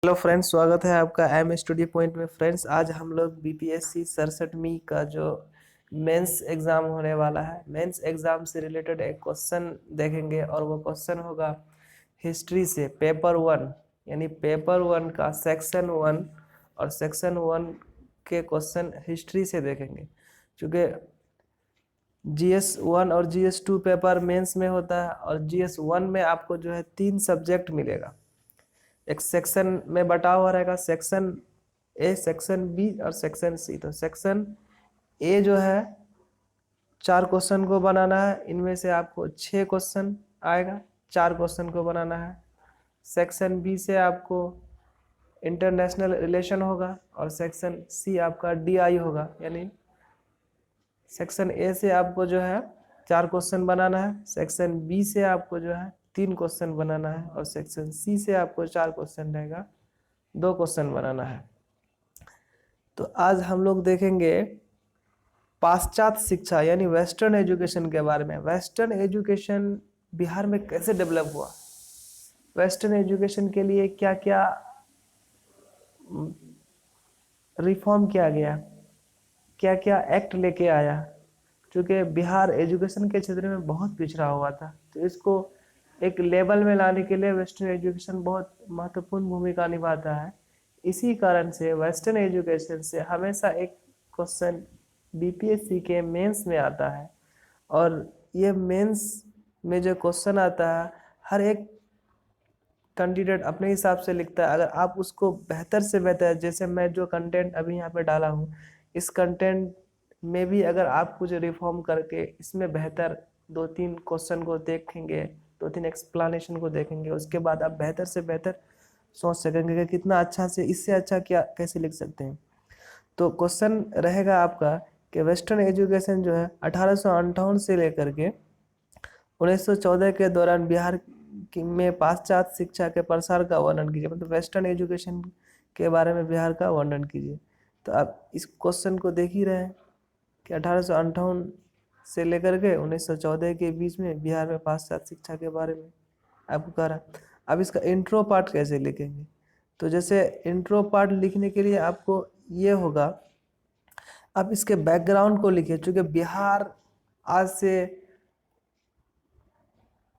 Hello friends, स्वागत है आपका एम स्टूडियो पॉइंट में। फ्रेंड्स, आज हम लोग बीपीएससी 67वीं का जो मेंस एग्ज़ाम होने वाला है, मेंस एग्ज़ाम से रिलेटेड एक क्वेश्चन देखेंगे और वो क्वेश्चन होगा हिस्ट्री से, पेपर वन। यानी पेपर वन का सेक्शन वन और सेक्शन वन के क्वेश्चन हिस्ट्री से देखेंगे। चूँकि जीएस वन और जीएस टू पेपर मेंस में होता है और जीएस वन में आपको जो है 3 सब्जेक्ट मिलेगा। एक सेक्शन में बटा हुआ रहेगा, सेक्शन ए, सेक्शन बी और सेक्शन सी। तो सेक्शन ए जो है 4 क्वेश्चन को बनाना है, इनमें से आपको 6 क्वेश्चन आएगा, 4 क्वेश्चन को बनाना है। सेक्शन बी से आपको इंटरनेशनल रिलेशन होगा और सेक्शन सी आपका डीआई होगा। यानी सेक्शन ए से आपको जो है 4 क्वेश्चन बनाना है, सेक्शन बी से आपको जो है 3 क्वेश्चन बनाना है और सेक्शन सी से आपको 4 क्वेश्चन रहेगा, 2 क्वेश्चन बनाना है। तो आज हम लोग देखेंगे पाश्चात्य शिक्षा यानी वेस्टर्न एजुकेशन के बारे में। वेस्टर्न एजुकेशन बिहार में कैसे डेवलप हुआ, वेस्टर्न एजुकेशन के लिए क्या क्या रिफॉर्म किया गया, क्या क्या एक्ट लेके आया। क्योंकि बिहार एजुकेशन के क्षेत्र में बहुत पिछड़ा हुआ था, तो इसको एक लेवल में लाने के लिए वेस्टर्न एजुकेशन बहुत महत्वपूर्ण भूमिका निभाता है। इसी कारण से वेस्टर्न एजुकेशन से हमेशा एक क्वेश्चन बीपीएससी के मेंस में आता है और ये मेंस में जो क्वेश्चन आता है हर एक कैंडिडेट अपने हिसाब से लिखता है। अगर आप उसको बेहतर से बेहतर, जैसे मैं जो कंटेंट अभी यहाँ पे डाला हूँ, इस कंटेंट में भी अगर आप कुछ रिफॉर्म करके इसमें बेहतर 2-3 क्वेश्चन को देखेंगे, 2-3 एक्सप्लेनेशन को देखेंगे, उसके बाद आप बेहतर से बेहतर सोच सकेंगे कि कितना अच्छा से इससे अच्छा क्या कैसे लिख सकते हैं। तो क्वेश्चन रहेगा आपका कि वेस्टर्न एजुकेशन जो है 1858 से लेकर के 1914 के दौरान बिहार में पाश्चात्य शिक्षा के प्रसार का वर्णन कीजिए। मतलब वेस्टर्न एजुकेशन के बारे में बिहार का वर्णन कीजिए। तो आप इस क्वेश्चन को देख ही रहे हैं कि 1858 से लेकर के 1914 के बीच में बिहार में पाश्चात्य शिक्षा के बारे में आपको कह रहा। अब इसका इंट्रो पार्ट कैसे लिखेंगे, तो जैसे इंट्रो पार्ट लिखने के लिए आपको ये होगा, आप इसके बैकग्राउंड को लिखिए। चूँकि बिहार आज से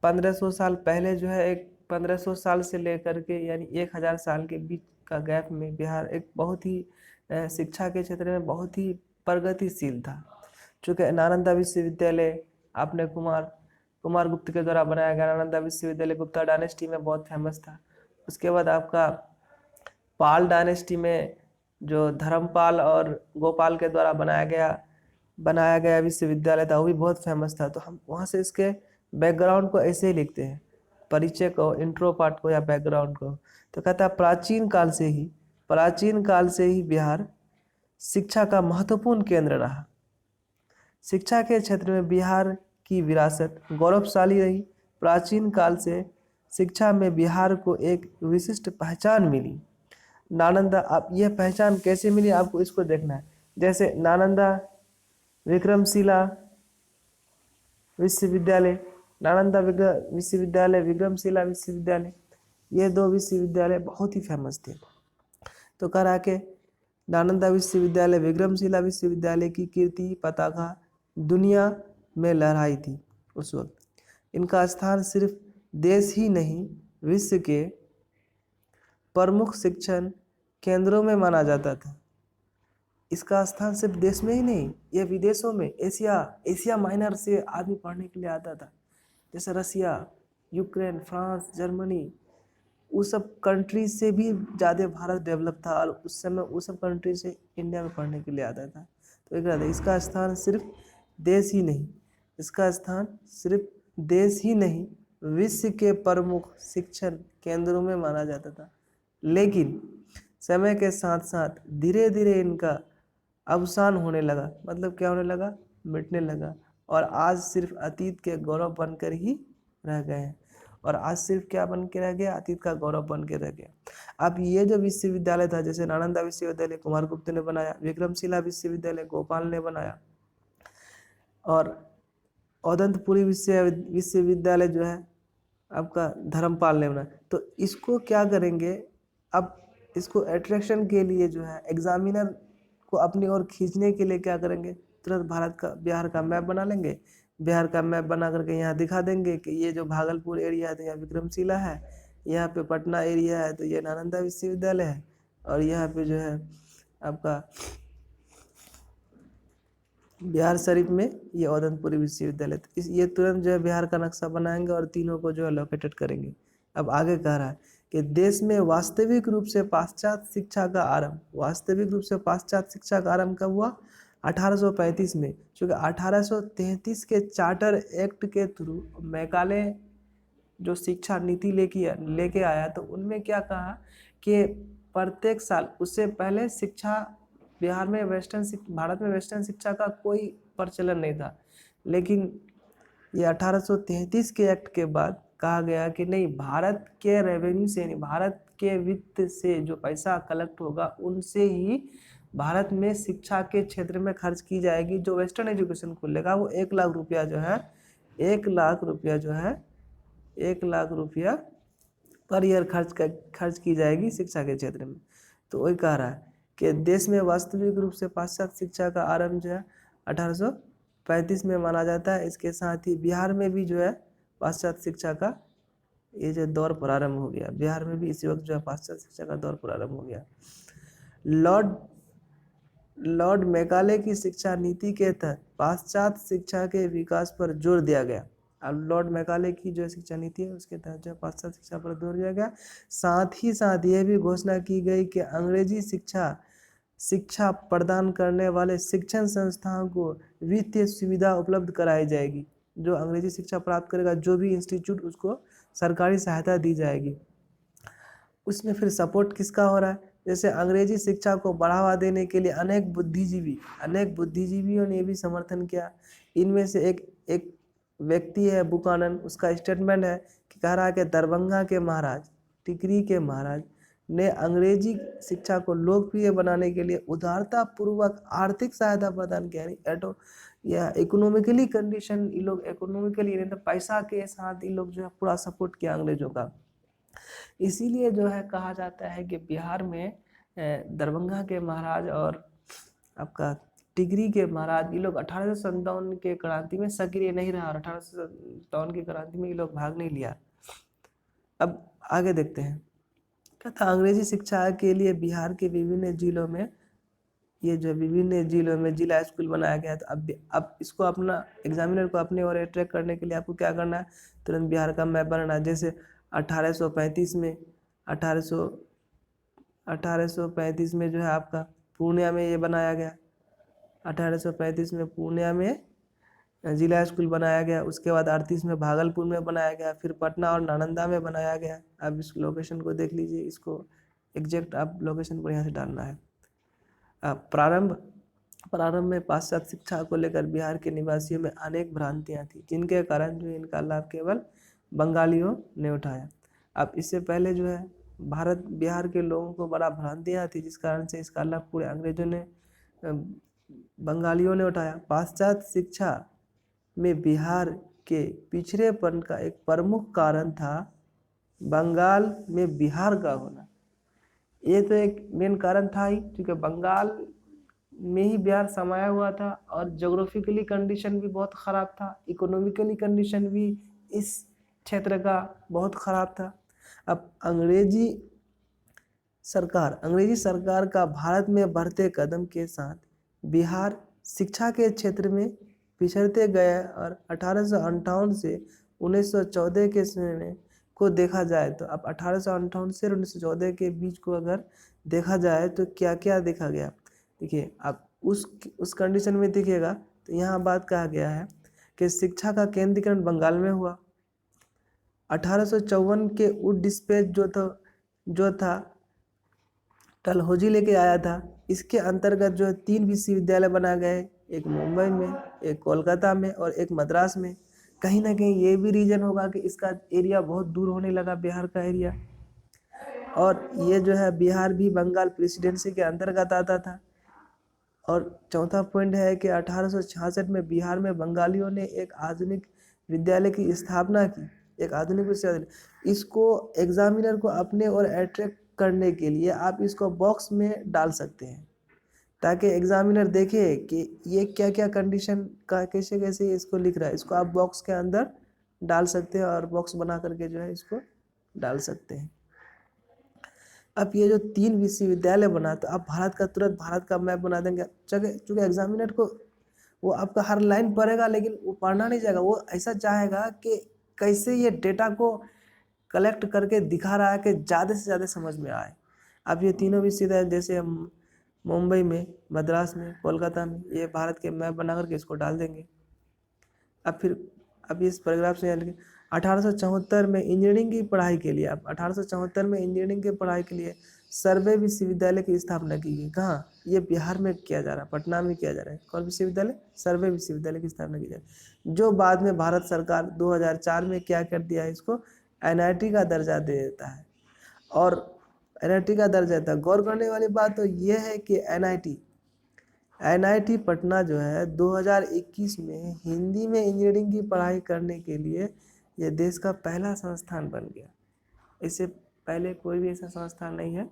1500 साल पहले जो है, एक 1500 साल से लेकर के यानी 1000 साल के बीच का गैप में बिहार एक बहुत ही शिक्षा के क्षेत्र में बहुत ही प्रगतिशील था। चूँकि नालंदा विश्वविद्यालय आपने कुमार गुप्त के द्वारा बनाया गया नालंदा विश्वविद्यालय गुप्ता डायनेस्टी में बहुत फेमस था। उसके बाद आपका पाल डायनेस्टी में जो धर्मपाल और गोपाल के द्वारा बनाया गया विश्वविद्यालय था, वो भी बहुत फेमस था। तो हम वहाँ से इसके बैकग्राउंड को ऐसे ही लिखते हैं, परिचय को, इंट्रो पार्ट को या बैकग्राउंड को। तो कहता है प्राचीन काल से ही बिहार शिक्षा का महत्वपूर्ण केंद्र रहा। शिक्षा के क्षेत्र में बिहार की विरासत गौरवशाली रही। प्राचीन काल से शिक्षा में बिहार को एक विशिष्ट पहचान मिली। नालंदा, आप यह पहचान कैसे मिली आपको इसको देखना है। जैसे नालंदा विक्रमशिला विश्वविद्यालय, नालंदा विश्वविद्यालय, विक्रमशिला विश्वविद्यालय, ये 2 विश्वविद्यालय बहुत ही फेमस थे। तो कह रहा कि नालंदा विश्वविद्यालय, विक्रमशिला विश्वविद्यालय की कीर्ति पताका दुनिया में लहराई थी उस वक्त। इनका स्थान सिर्फ देश ही नहीं विश्व के प्रमुख शिक्षण केंद्रों में माना जाता था। इसका स्थान सिर्फ देश में ही नहीं, यह विदेशों में, एशिया माइनर से आदमी पढ़ने के लिए आता था। जैसे रसिया, यूक्रेन, फ्रांस, जर्मनी, उस सब कंट्री से भी ज़्यादा भारत डेवलप था और उस समय उस सब कंट्री से इंडिया में पढ़ने के लिए आता था। तो एक इसका स्थान सिर्फ देश ही नहीं, इसका स्थान सिर्फ देश ही नहीं विश्व के प्रमुख शिक्षण केंद्रों में माना जाता था। लेकिन समय के साथ साथ धीरे धीरे इनका अवसान होने लगा। मतलब क्या होने लगा, मिटने लगा और आज सिर्फ अतीत के गौरव बनकर ही रह गए हैं। और आज सिर्फ क्या बन के रह गया, अतीत का गौरव बन के रह गया। अब ये जो विश्वविद्यालय था, जैसे नालंदा विश्वविद्यालय कुमार गुप्त ने बनाया, विक्रमशिला विश्वविद्यालय गोपाल ने बनाया और औदंतपुरी विश्वविद्यालय जो है आपका धर्मपाल ने बनाया। तो इसको क्या करेंगे, अब इसको अट्रैक्शन के लिए जो है एग्जामिनर को अपनी ओर खींचने के लिए क्या करेंगे, तुरंत बिहार का मैप बना लेंगे। बिहार का मैप बना करके यहाँ दिखा देंगे कि ये जो भागलपुर एरिया है तो यहाँ विक्रमशिला है, यहाँ पे पटना एरिया है तो ये नालंदा विश्वविद्यालय है, और यहाँ पे जो है आपका बिहार शरीफ में ये औदनपुरी विश्वविद्यालय। तो ये तुरंत जो है बिहार का नक्शा बनाएंगे और तीनों को जो है लोकेटेड करेंगे। अब आगे कह रहा है कि देश में वास्तविक रूप से पाश्चात्य शिक्षा का आरंभ, वास्तविक रूप से पाश्चात्य शिक्षा का आरंभ कब हुआ, 1835 में। क्योंकि 1833 के चार्टर एक्ट के थ्रू मैकाले जो शिक्षा नीति लेके आया तो उनमें क्या कहा कि प्रत्येक साल, उससे पहले शिक्षा भारत में वेस्टर्न शिक्षा का कोई प्रचलन नहीं था, लेकिन ये 1833 के एक्ट के बाद कहा गया कि नहीं, भारत के रेवेन्यू से नहीं, भारत के वित्त से जो पैसा कलेक्ट होगा उनसे ही भारत में शिक्षा के क्षेत्र में खर्च की जाएगी। जो वेस्टर्न एजुकेशन खुलेगा वो 1 लाख रुपया जो है 1 लाख रुपया पर ईयर खर्च की जाएगी शिक्षा के क्षेत्र में। तो वही कह रहा है कि देश में वास्तविक रूप से पाश्चात्य शिक्षा का आरंभ जो है 1835 में माना जाता है। इसके साथ ही बिहार में भी जो है पाश्चात्य शिक्षा का ये जो दौर प्रारंभ हो गया, बिहार में भी इसी वक्त जो है पाश्चात्य शिक्षा का दौर प्रारंभ हो गया। लॉर्ड मैकाले की शिक्षा नीति के तहत पाश्चात्य शिक्षा के विकास पर जोर दिया गया। अब लॉर्ड मैकाले की जो शिक्षा नीति है उसके तहत जो पाश्चात्य शिक्षा पर जोर दिया गया। साथ ही साथ यह भी घोषणा की गई कि अंग्रेजी शिक्षा प्रदान करने वाले शिक्षण संस्थाओं को वित्तीय सुविधा उपलब्ध कराई जाएगी। जो अंग्रेजी शिक्षा प्राप्त करेगा जो भी इंस्टीट्यूट, उसको सरकारी सहायता दी जाएगी। उसमें फिर सपोर्ट किसका हो रहा है, जैसे अंग्रेजी शिक्षा को बढ़ावा देने के लिए अनेक बुद्धिजीवियों ने भी समर्थन किया। इनमें से एक व्यक्ति है बुकानन, उसका स्टेटमेंट है कि कह रहा है कि दरभंगा के महाराज, टिकरी के महाराज ने अंग्रेजी शिक्षा को लोकप्रिय बनाने के लिए उदारता पूर्वक आर्थिक सहायता प्रदान किया। या इकोनॉमिकली कंडीशन, ये लोग इकोनॉमिकली नहीं तो पैसा के साथ ये लोग जो है पूरा सपोर्ट किया अंग्रेजों का। इसीलिए जो है कहा जाता है कि बिहार में दरभंगा के महाराज और आपका टिकरी के महाराज, ये लोग 1857 के क्रांति में सक्रिय नहीं रहा और 1857 की क्रांति में ये लोग भाग नहीं लिया। अब आगे देखते हैं, क्या था, अंग्रेजी शिक्षा के लिए बिहार के विभिन्न जिलों में जिला स्कूल बनाया गया। तो अब इसको अपना एग्जामिनर को अपने और अट्रैक्ट करने के लिए आपको क्या करना है, तुरंत बिहार का मैप बनाना है। जैसे 1835 में जो है आपका पूर्णिया में ये बनाया गया, 1835 में पूर्णिया में जिला स्कूल बनाया गया। उसके बाद 38 में भागलपुर में बनाया गया, फिर पटना और नालंदा में बनाया गया। अब इस लोकेशन को देख लीजिए, इसको एग्जैक्ट आप लोकेशन को यहाँ से डालना है। प्रारंभ में पाश्चात्य शिक्षा को लेकर बिहार के निवासियों में अनेक भ्रांतियाँ थी, जिनके कारण जो इनका लाभ केवल बंगालियों ने उठाया। अब इससे पहले जो है बिहार के लोगों को बड़ा भ्रांतियाँ थी, जिस कारण से इसका लाभ पूरे बंगालियों ने उठाया। पाश्चात्य शिक्षा में बिहार के पिछड़ेपन का एक प्रमुख कारण था बंगाल में बिहार का होना। ये तो एक मेन कारण था ही, क्योंकि बंगाल में ही बिहार समाया हुआ था और जोग्राफिकली कंडीशन भी बहुत ख़राब था, इकोनॉमिकली कंडीशन भी इस क्षेत्र का बहुत ख़राब था। अब अंग्रेजी सरकार का भारत में बढ़ते कदम के साथ बिहार शिक्षा के क्षेत्र में पिछड़ते गए और 1858 से 1914 के समय को देखा जाए तो अब 1858 से 1914 के बीच को अगर देखा जाए तो क्या क्या देखा गया, देखिए अब उस कंडीशन में देखिएगा तो यहाँ बात कहा गया है कि शिक्षा का केंद्रीकरण बंगाल में हुआ। 1854 के वुड डिस्पैच जो था डलहौजी लेके आया था। इसके अंतर्गत जो 3 विश्वविद्यालय बनाए गए, एक मुंबई में, एक कोलकाता में और एक मद्रास में। कहीं ना कहीं ये भी रीजन होगा कि इसका एरिया बहुत दूर होने लगा, बिहार का एरिया, और ये जो है बिहार भी बंगाल प्रेसिडेंसी के अंतर्गत आता था। और चौथा पॉइंट है कि 1866 में बिहार में बंगालियों ने एक आधुनिक विद्यालय की स्थापना की, एक आधुनिक विश्वविद्यालय। इसको एग्जामिनर को अपने और अट्रैक्ट करने के लिए आप इसको बॉक्स में डाल सकते हैं, ताकि एग्जामिनर देखे कि ये क्या क्या कंडीशन का कैसे कैसे इसको लिख रहा है। इसको आप बॉक्स के अंदर डाल सकते हैं और बॉक्स बना करके जो है इसको डाल सकते हैं। अब ये जो 3 विश्वविद्यालय बना, तो आप भारत का तुरंत भारत का मैप बना देंगे। चूँकि एग्जामिनर को वो आपका हर लाइन पढ़ेगा, लेकिन वो पढ़ना नहीं चाहेगा, वो ऐसा चाहेगा कि कैसे ये डेटा को कलेक्ट करके दिखा रहा है कि ज़्यादा से ज़्यादा समझ में आए। अब ये तीनों विश्वविद्यालय जैसे हम मुंबई में, मद्रास में, कोलकाता में, ये भारत के मैप बना करके इसको डाल देंगे। अब इस पैराग्राफ से 1874 में इंजीनियरिंग की पढ़ाई के लिए, अब 1874 में इंजीनियरिंग की पढ़ाई के लिए सर्वे विश्वविद्यालय की स्थापना की गई। कहाँ? ये बिहार में किया जा रहा है, पटना में किया जा रहा है। कौन विश्वविद्यालय? सर्वे विश्वविद्यालय की स्थापना की जा रही है, जो बाद में भारत सरकार 2004 में क्या कर दिया है, इसको NIT का दर्जा दे देता है। और NIT का दर्जा देता है। गौर करने वाली बात तो ये है कि NIT पटना जो है 2021 में हिंदी में इंजीनियरिंग की पढ़ाई करने के लिए ये देश का पहला संस्थान बन गया। इससे पहले कोई भी ऐसा संस्थान नहीं है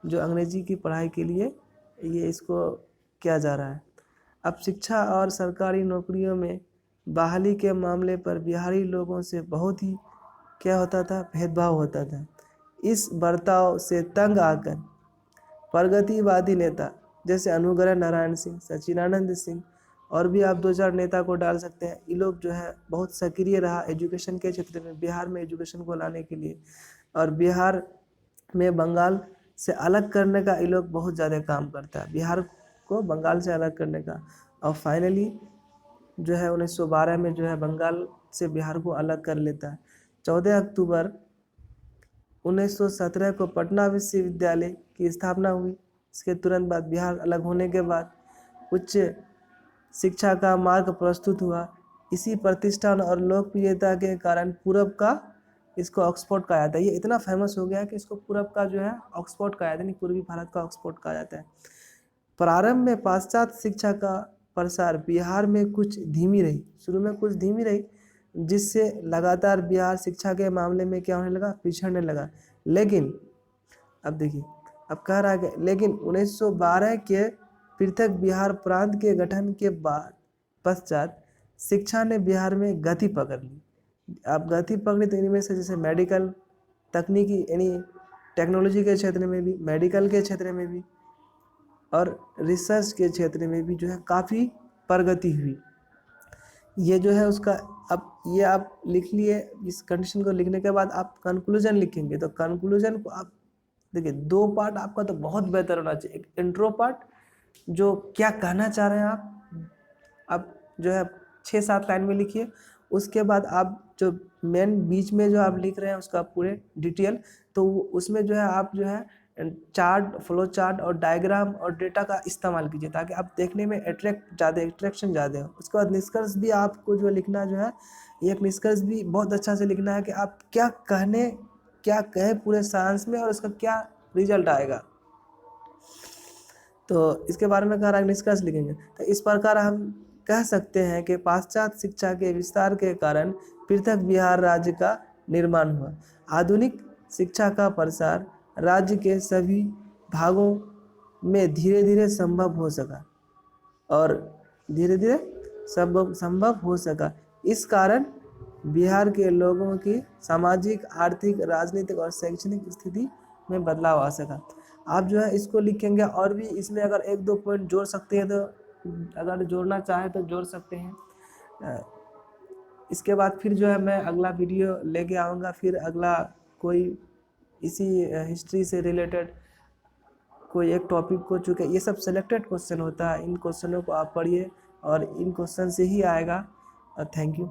जो अंग्रेजी की पढ़ाई के लिए ये इसको किया जा रहा है। अब शिक्षा और सरकारी नौकरियों में बहाली के मामले पर बिहारी लोगों से बहुत ही क्या होता था, भेदभाव होता था। इस बर्ताव से तंग आकर प्रगतिवादी नेता जैसे अनुग्रह नारायण सिंह, सच्चिदानंद सिंह और भी आप 2-4 नेता को डाल सकते हैं। ये लोग जो है बहुत सक्रिय रहा एजुकेशन के क्षेत्र में, बिहार में एजुकेशन को लाने के लिए, और बिहार में बंगाल से अलग करने का ये लोग बहुत ज़्यादा काम करता है, बिहार को बंगाल से अलग करने का। और फाइनली जो है 1912 में जो है बंगाल से बिहार को अलग कर लेता है। 14 अक्टूबर 1917 को पटना विश्वविद्यालय की स्थापना हुई। इसके तुरंत बाद बिहार अलग होने के बाद उच्च शिक्षा का मार्ग प्रस्तुत हुआ। इसी प्रतिष्ठान और लोकप्रियता के कारण पूरब का इसको ऑक्सफोर्ड कहा जाता है। ये इतना फेमस हो गया है कि इसको पूरब का जो है ऑक्सफोर्ड कहा जाता है, नहीं पूर्वी भारत का ऑक्सफोर्ड कहा जाता है। प्रारंभ में पाश्चात्य शिक्षा का प्रसार बिहार में कुछ धीमी रही, शुरू में कुछ धीमी रही, जिससे लगातार बिहार शिक्षा के मामले में क्या होने लगा, पिछड़ने लगा। लेकिन अब देखिए, अब कह रहा है कि लेकिन 1912 के पृथक बिहार प्रांत के गठन के बाद पश्चात शिक्षा ने बिहार में गति पकड़ ली। अब गति पकड़ी तो इनमें से जैसे मेडिकल, तकनीकी यानी टेक्नोलॉजी के क्षेत्र में भी, मेडिकल के क्षेत्र में भी और रिसर्च के क्षेत्र में भी जो है काफ़ी प्रगति हुई। ये जो है उसका, अब ये आप लिख लिए। इस कंडीशन को लिखने के बाद आप कंक्लूजन लिखेंगे, तो कंक्लूजन को आप देखिए 2 पार्ट आपका तो बहुत बेहतर होना चाहिए। एक इंट्रो पार्ट, जो क्या कहना चाह रहे हैं आप जो है 6-7 लाइन में लिखिए। उसके बाद आप जो मेन बीच में जो आप लिख रहे हैं उसका पूरे डिटेल, तो उसमें जो है आप जो है चार्ट, फ्लो चार्ट और डायग्राम और डेटा का इस्तेमाल कीजिए, ताकि आप देखने में अट्रैक्शन ज़्यादा हो। उसके बाद निष्कर्ष भी आपको जो लिखना जो है, एक निष्कर्ष भी बहुत अच्छा से लिखना है कि आप क्या कहे पूरे साइंस में और उसका क्या रिजल्ट आएगा, तो इसके बारे में कह रहा है निष्कर्ष लिखेंगे। तो इस प्रकार हम कह सकते हैं कि पाश्चात्य शिक्षा के विस्तार के कारण पृथक बिहार राज्य का निर्माण हुआ। आधुनिक शिक्षा का प्रसार राज्य के सभी भागों में धीरे धीरे संभव हो सका और संभव हो सका। इस कारण बिहार के लोगों की सामाजिक, आर्थिक, राजनीतिक और शैक्षणिक स्थिति में बदलाव आ सका। आप जो है इसको लिखेंगे, और भी इसमें अगर 1-2 पॉइंट जोड़ सकते हैं तो अगर जोड़ना चाहे तो जोड़ सकते हैं। इसके बाद फिर जो है मैं अगला वीडियो लेके आऊँगा, फिर अगला कोई इसी हिस्ट्री से रिलेटेड कोई एक टॉपिक को, चूँकि ये सब सिलेक्टेड क्वेश्चन होता है, इन क्वेश्चनों को आप पढ़िए और इन क्वेश्चन से ही आएगा। Thank you.